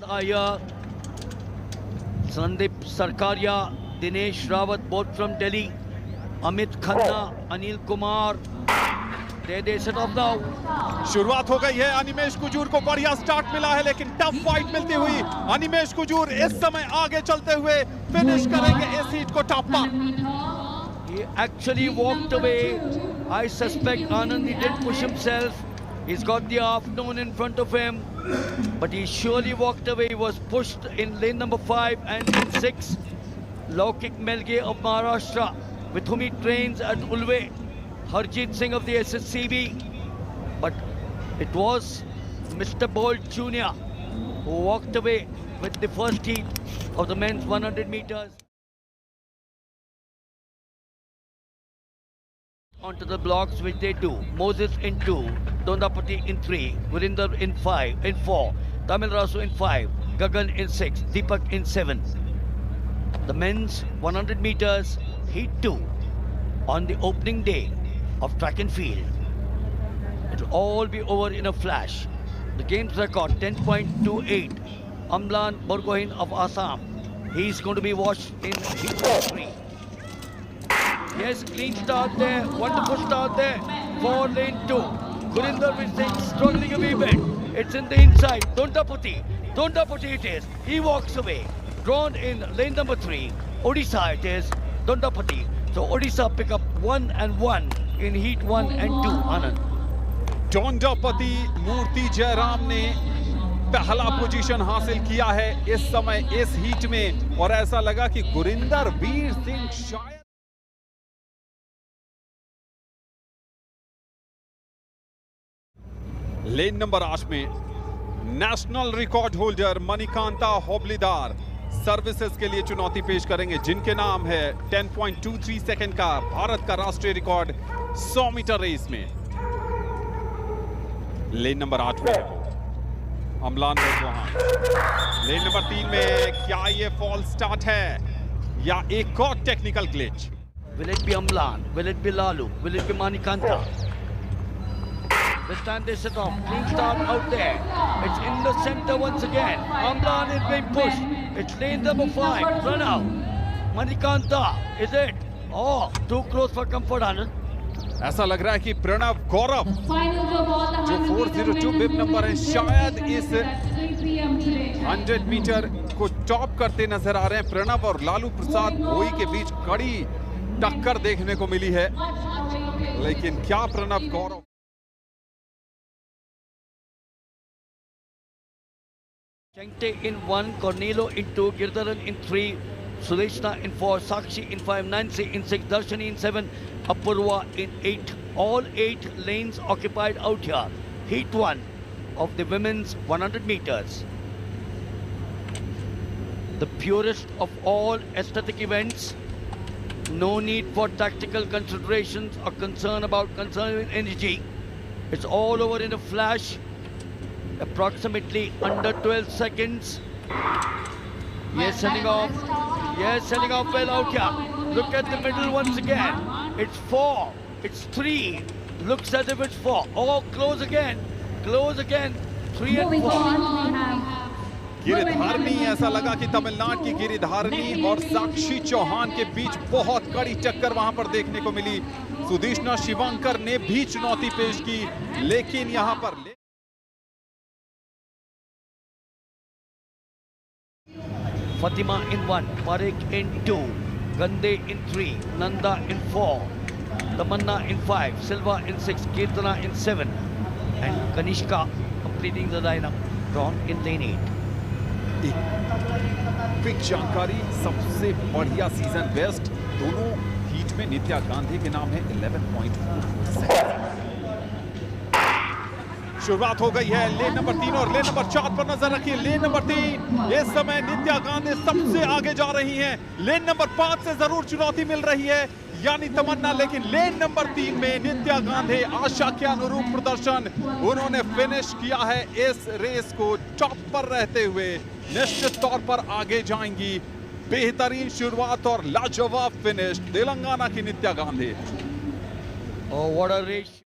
Iyer, Sandeep Sarkaria, Dinesh Rawat, both from Delhi, Amit Khanna, Anil Kumar. They set off now. शुरुआत हो गई है। अनिमेश कुजूर को बढ़िया स्टार्ट मिला है, लेकिन टफ फाइट मिलती हुई अनिमेश कुजूर इस समय आगे चलते हुए फिनिश करेंगे इस हीट को टॉप पर। He actually walked away. I suspect Anand, he did push himself. He's got the afternoon in front of him, but he surely walked away. He was pushed in lane number 5 and in 6. Laukik Melge of Maharashtra, with whom he trains at Ulve. Harjeet Singh of the SSCB. But it was Mr. Bolt Jr. who walked away with the first heat of the men's 100 meters. Onto the blocks, which they do. Moses in 2, Dondapati in 3, Gurinder in 4, Tamil Rasu in 5, Gagan in 6, Deepak in 7. The men's 100 meters heat 2 on the opening day of track and field. It'll all be over in a flash. The game's record 10.28. Amlan Borgohain of Assam. He's going to be washed in heat 3. Yes, clean start there, wonderful start there for lane 2. Gurinder Singh struggling a wee bit. It's in the inside. Dondapati it is. He walks away. Drawn in lane number 3. Odisha it is. Dondapati. So Odisha pick up 1 and 1 in heat 1 and 2. Anand. डोंडापति मूर्ति जयराम ने पहला position हासिल किया है इस समय इस heat में, और ऐसा लगा कि गुरिंदर वीर सिंह शायद लेन नंबर 8 में national record holder Manikanta Hobalidar services के लिए चुनौती पेश करेंगे, जिनके नाम है 10.23 सेकंड का भारत का राष्ट्रीय रिकॉर्ड 100 मीटर रेस में। लेन नंबर 8 में है अमलान बोरगोहान। लेन नंबर 3 में क्या ये फॉल स्टार्ट है या एक और technical glitch? Will it be Amlan? Will it be Lalu? Will it be Manikanta? This time they set off. Clean start out there. It's in the center once again. Amlan is being pushed. It's lane number 5. Run out. Manikanta, is it? Oh, too close for comfort, Anand. ऐसा लग रहा है कि प्रणव गौरव जो 402 beep number है शायद इस 100 metre को टॉप करते नजर आ रहे हैं। प्रणव और लालू प्रसाद भोई के बीच कड़ी टक्कर देखने को मिली है, लेकिन क्या प्रणव गौरव Chengte in 1, Cornelo in 2, Girdharan in 3, Suleshna in 4, Sakshi in 5, Nancy in 6, Darshani in 7, Apurva in 8. All 8 lanes occupied out here. Heat 1 of the women's 100 meters. The purest of all aesthetic events. No need for tactical considerations or concern about conserving energy. It's all over in a flash. Approximately under 12 seconds. Yes, sending off. Yes, sending off well out here. Look at the middle once again. It's 4. It's 3. Looks as if it's 4. Oh, close again. Close again. 3 and 4. गिरिधारनी, ऐसा लगा कि तमिलनाडु की गिरिधारनी और साक्षी चौहान के बीच बहुत कड़ी टक्कर वहां पर देखने को मिली। सुदेशना शिवांकर ने भी चुनौती पेश की, लेकिन यहां पर Fatima in 1, Parekh in 2, Gande in 3, Nanda in 4, Tamanna in 5, Silva in 6, Kirtana in 7, and Kanishka completing the lineup, drawn in lane 8. Quick जानकारी, सबसे बढ़िया सीजन बेस्ट दोनों हीट में नित्या गांधी के नाम है 11.44 सेकंड। शुरुआत हो गई है लेन नंबर 3 और लेन नंबर 4 पर नजर रखिए। लेन नंबर 3 इस समय नित्या गांधी सबसे आगे जा रही हैं। लेन नंबर 5 से जरूर चुनौती मिल रही है यानी तमन्ना, लेकिन लेन नंबर 3 में नित्या गांधी आशा के अनुरूप प्रदर्शन उन्होंने फिनिश किया है। इस रेस को टॉप पर रहते हुए निश्चित तौर पर आगे जाएंगी। बेहतरीन शुरुआत और लाजवाब फिनिश तेलंगाना की नित्या Gandhi. Oh, what a race!